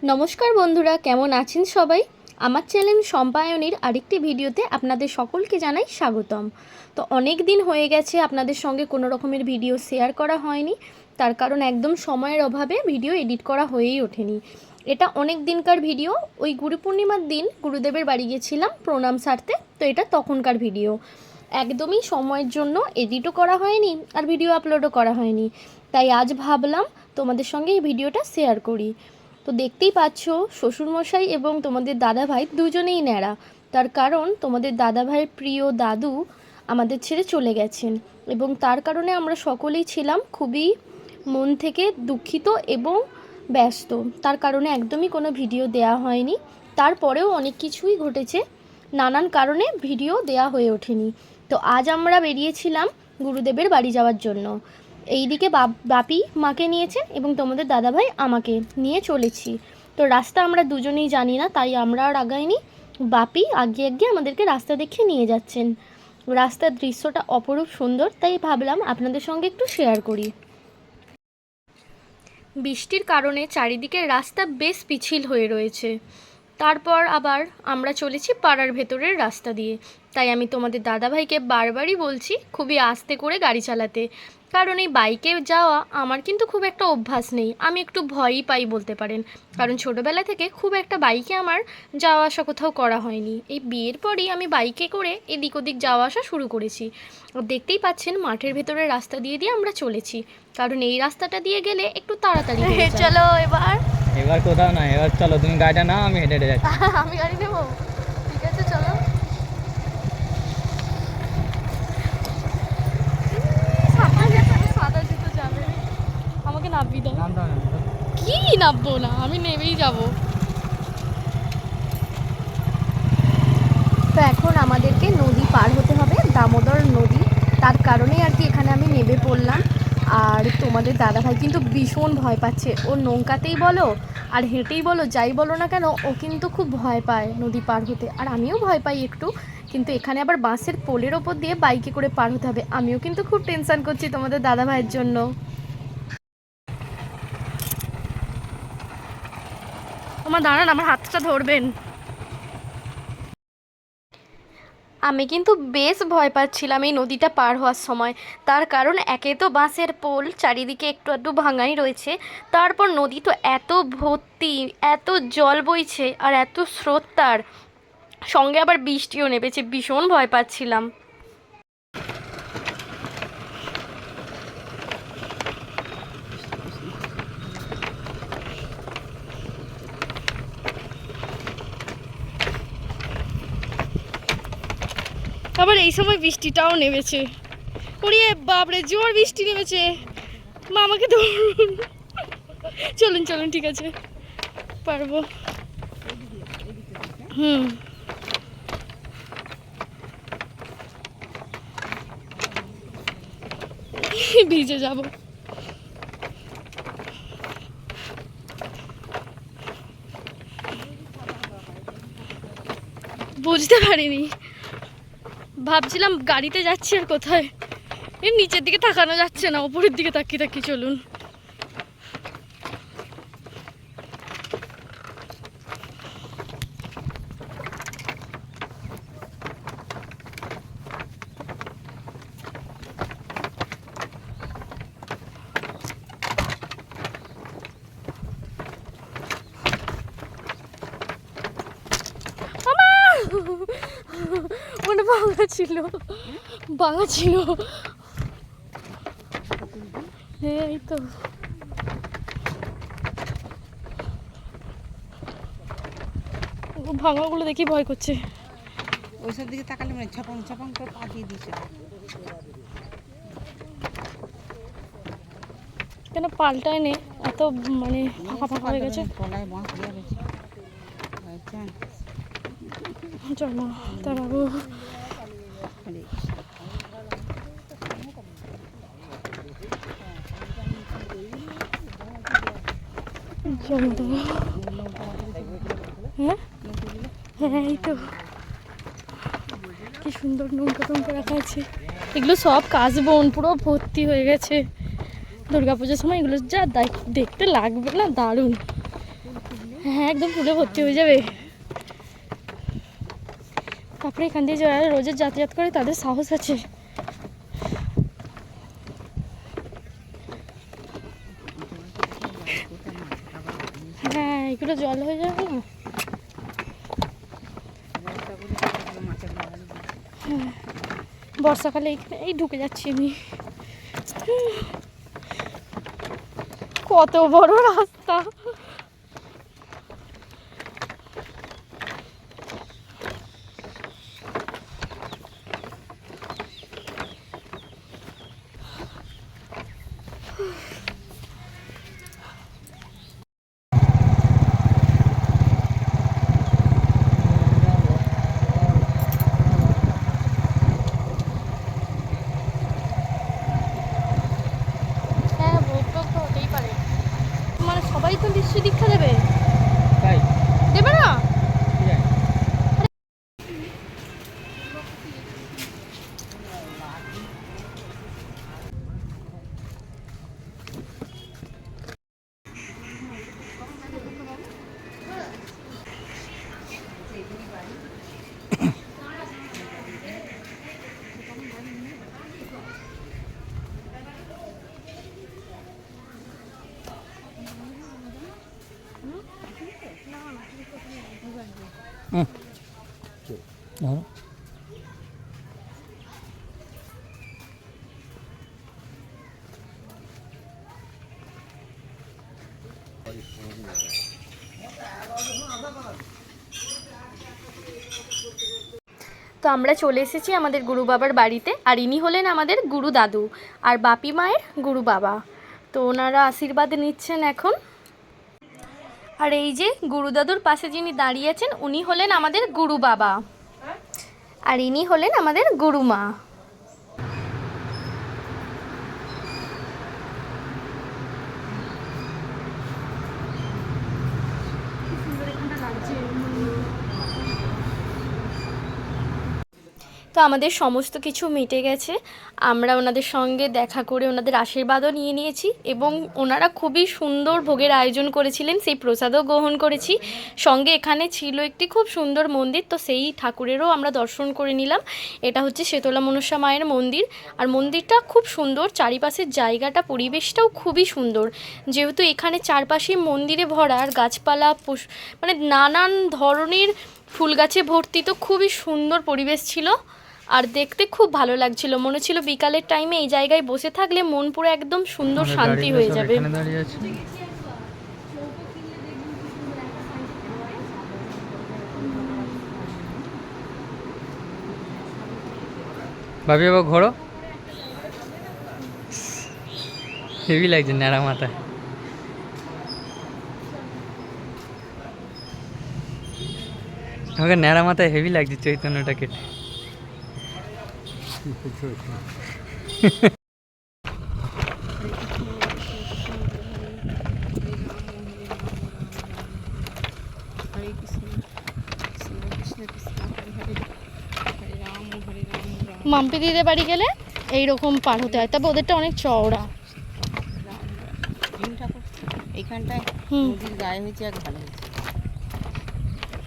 নমস্কার বন্ধুরা, কেমন আছেন সবাই? আমার চ্যানেল সম্পায়নের আরেকটি ভিডিওতে আপনাদের সকলকে জানাই স্বাগতম। তো অনেক দিন হয়ে গেছে আপনাদের সঙ্গে কোনো রকমের ভিডিও শেয়ার করা হয়নি, তার কারণ একদম সময়ের অভাবে ভিডিও এডিট করা হয়েই ওঠেনি। এটা অনেক দিনকার ভিডিও, ওই গুরু পূর্ণিমার দিন গুরুদেবের বাড়ি গেছিলাম প্রণাম সারতে, তো এটা তখনকার ভিডিও। একদমই সময়ের জন্য এডিটও করা হয়নি আর ভিডিও আপলোডও করা হয়নি, তাই আজ ভাবলাম তোমাদের সঙ্গে এই ভিডিওটা শেয়ার করি। তো দেখতেই পাচ্ছ, শ্বশুরমশাই এবং তোমাদের দাদাভাই দুজনেই ন্যাড়া। তার কারণ তোমাদের দাদাভাইয়ের প্রিয় দাদু আমাদের ছেড়ে চলে গেছেন, এবং তার কারণে আমরা সকলেই ছিলাম খুবই মন থেকে দুঃখিত এবং ব্যস্ত। তার কারণে একদমই কোনো ভিডিও দেয়া হয়নি। তারপরেও অনেক কিছুই ঘটেছে, নানান কারণে ভিডিও দেয়া হয়ে ওঠেনি। তো আজ আমরা বেরিয়েছিলাম গুরুদেবের বাড়ি যাওয়ার জন্য। এইদিকে বাপি মাকে নিয়েছেন এবং তোমাদের দাদাভাই আমাকে নিয়ে চলেছি। তো রাস্তা আমরা দুজনেই জানি না, তাই আমরা আর আগাইনি। বাপি আগে আমাদেরকে রাস্তা দেখিয়ে নিয়ে যাচ্ছেন। রাস্তার দৃশ্যটা অপরূপ সুন্দর, তাই ভাবলাম আপনাদের সঙ্গে একটু শেয়ার করি। বৃষ্টির কারণে চারিদিকে রাস্তা বেশ পিছিল হয়ে রয়েছে। তারপর আবার আমরা চলেছি পাড়ার ভেতরের রাস্তা দিয়ে। তাই আমি তোমাদের দাদাভাইকে বারবারই বলছি খুবই আস্তে করে গাড়ি চালাতে, কারণ এই বাইকে যাওয়া আমার কিন্তু খুব একটা অভ্যাস নেই। আমি একটু ভয়ই পাই বলতে পারেন, কারণ ছোটোবেলা থেকে খুব একটা বাইকে আমার যাওয়া আসা কোথাও করা হয়নি। এই বিয়ের পরই আমি বাইকে করে এদিক ওদিক যাওয়া আসা শুরু করেছি। দেখতেই পাচ্ছেন মাঠের ভেতরের রাস্তা দিয়ে আমরা চলেছি, কারণ এই রাস্তাটা দিয়ে গেলে একটু তাড়াতাড়ি চলো। এবার কোথাও না, এবার চলো তুমি গাড়িটা নাও, আমি হেঁটে হেঁটে যাচ্ছি। আমি গাড়ি নেবো, ঠিক আছে চলো। সাদা জুতো যাবে, আমাকে নাববি দাও। কি নাববো না, আমি নেবেই যাব। তো এখন আমাদেরকে নদী পার হতে হবে, দামোদর নদী। তার কারণেই আর কি এখানে আমি নেমে পড়লাম। আর তোমাদের দাদাভাই কিন্তু ভীষণ ভয় পাচ্ছে। ও নৌকাতেই বলো আর হেঁটেই বলো, যাই বলো না কেন, ও কিন্তু খুব ভয় পায় নদী পার হতে। আর আমিও ভয় পাই একটু, কিন্তু এখানে আবার বাঁশের পোলের ওপর দিয়ে বাইকে করে পার হতে হবে। আমিও কিন্তু খুব টেনশন করছি তোমাদের দাদাভাইয়ের জন্য। আমার দাঁড়ান, আমার হাতটা ধরবেন। আমি কিন্তু বেশ ভয় পাচ্ছিলাম এই নদীটা পার হওয়ার সময়। তার কারণ একে তো বাঁশের পোল চারিদিকে একটু একটু ভাঙাই রয়েছে, তারপর নদী তো এত ভর্তি, এত জল বইছে আর এত স্রোত, তার সঙ্গে আবার বৃষ্টিও নেমেছে। ভীষণ ভয় পাচ্ছিলাম। আবার এই সময় বৃষ্টিটাও নেমেছে। ওরে বাপরে, জোর বৃষ্টি নেমেছে। মা আমাকে ধরুন, চলুন চলুন, ঠিক আছে পারবো। ভিজে যাব। বুঝতে পারিনি, ভাবছিলাম গাড়িতে যাচ্ছি আর কোথায়। এর নিচের দিকে তাকানো যাচ্ছে না, উপরের দিকে তাকিয়ে তাকিয়ে চলুন। মানে ভাঙা ছিল, ভাঙা ছিল। এই তো ভাঙাগুলো দেখি ভয় করছে। ওইসব দিকে তাকালে মানে ছপাং ছপাং করে পাঠিয়ে দিয়েছে। কেন পাল্টায় নে, এত মানে ফাঁকা ফাঁকা হয়ে গেছে। চলো তারাবো। হ্যাঁ হ্যাঁ, এই তো কি সুন্দর নৌকা টৌকা রাখা আছে। এগুলো সব কাশবন, পুরো ভর্তি হয়ে গেছে। দুর্গাপুজোর সময় এগুলো যা দেখতে লাগবে না, দারুণ। হ্যাঁ একদম ফুলে ভর্তি হয়ে যাবে। তারপরে এখান দিয়ে যারা রোজের যাতায়াত করে তাদের সাহস আছে। হ্যাঁ এগুলো জল হয়ে যাবে না। বর্ষাকালে এইখানে এই ঢুকে যাচ্ছি আমি। কত বড় রাস্তা। হ্যাঁ ভোগ টোগ তো হতেই পারে, মানে সবাই তো বিশ্ব দীক্ষা দেবে, তাই দেবে না? কি জানি। ধরো। তো আমরা চলে এসেছি আমাদের গুরু বাবার বাড়িতে, আর ইনি হলেন আমাদের গুরু দাদু আর বাপি মায়ের গুরু বাবা। তো ওনারা আশীর্বাদ নিচ্ছেন এখন। আর এই যে গুরু দাদুর পাশে যিনি দাঁড়িয়ে আছেন উনি হলেন আমাদের গুরু বাবা, আর ইনি হলেন আমাদের গুরু মা। তো আমাদের সমস্ত কিছু মিটে গেছে, আমরা ওনাদের সঙ্গে দেখা করে ওনাদের আশীর্বাদও নিয়ে নিয়েছি, এবং ওনারা খুবই সুন্দর ভোগের আয়োজন করেছিলেন, সেই প্রসাদও গ্রহণ করেছি। সঙ্গে এখানে ছিল একটি খুব সুন্দর মন্দির, তো সেই ঠাকুরেরও আমরা দর্শন করে নিলাম। এটা হচ্ছে শেতলা মনসা মায়ের মন্দির, আর মন্দিরটা খুব সুন্দর, চারিপাশের জায়গাটা পরিবেশটাও খুবই সুন্দর। যেহেতু এখানে চারপাশে মন্দিরে ভরা আর গাছপালা মানে নানান ধরনের ফুল গাছে ভর্তি, তো খুবই সুন্দর পরিবেশ ছিল আর দেখতে খুব ভালো লাগছিল। মনে ছিল বিকালের টাইমে এই জায়গায় বসে থাকলে মন পুরো একদম সুন্দর শান্তি হয়ে যাবে। এখানে দাঁড়িয়ে আছি। ভাবি এবার ঘোরো, হেভি লাগছে ন্যাড়া মাথা। আমাকে ন্যাড়া মাথায় হেভি লাগছে চৈতন্যটা কেটে। হরে কৃষ্ণ কৃষ্ণ কৃষ্ণ কৃষ্ণ হরে হরে, হরে রাম হরে রাম রাম মাম্পি দিদির বাড়ি গেলে এইরকম পার হতে হয়, তবে ওদেরটা অনেক চওড়া। রাম। ভীম ঠাকুর এইখানটায় হুম। নদীর গায়ে হয়েছে, এক ভালো হয়েছে।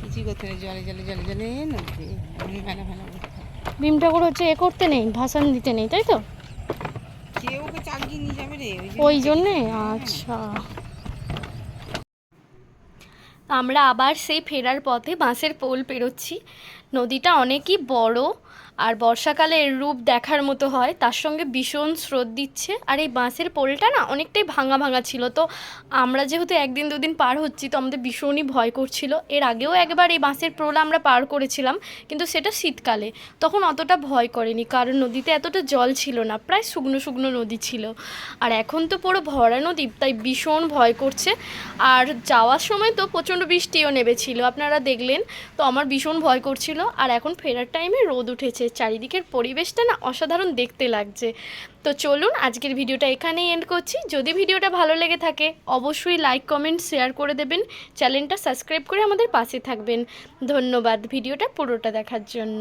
কিছুই করতে নেই, জলে জলে জলে জলে নদী মেলা মেলা করতে হয়। ভীম ঠাকুর হচ্ছে এ করতে নেই, ভাসান দিতে নেই, তাই তো? কেউ ওকে চালিয়ে নিয়ে যাবে রে, ওই জন্যে। আচ্ছা, আমরা আবার সেই ফেরার পথে বাঁশের পোল পেরোচ্ছি। নদীটা অনেকই বড়, আর বর্ষাকালে এর রূপ দেখার মতো হয়, তার সঙ্গে ভীষণ স্রোত দিচ্ছে। আর এই বাঁশের পোলটা না অনেকটাই ভাঙা ভাঙা ছিল, তো আমরা যেহেতু একদিন দুদিন পার হচ্ছি, তো আমাদের ভীষণই ভয় করছিল। এর আগেও একবার এই বাঁশের পোল আমরা পার করেছিলাম, কিন্তু সেটা শীতকালে, তখন অতটা ভয় করেনি, কারণ নদীতে এতটা জল ছিল না, প্রায় শুকনো শুকনো নদী ছিল। আর এখন তো পুরো ভরা নদী, তাই ভীষণ ভয় করছে। আর যাওয়ার সময় তো প্রচণ্ড বৃষ্টিও নেমেছিল, আপনারা দেখলেন, তো আমার ভীষণ ভয় করছিল। আর এখন ফেরার টাইমে রোদ উঠেছে, চারিদিকের পরিবেশটা না অসাধারণ দেখতে লাগছে। তো চলুন আজকের ভিডিওটা এখানেই এন্ড করছি। যদি ভিডিওটা ভালো লেগে থাকে অবশ্যই লাইক কমেন্ট শেয়ার করে দেবেন, চ্যানেলটা সাবস্ক্রাইব করে আমাদের পাশে থাকবেন। ধন্যবাদ ভিডিওটা পুরোটা দেখার জন্য।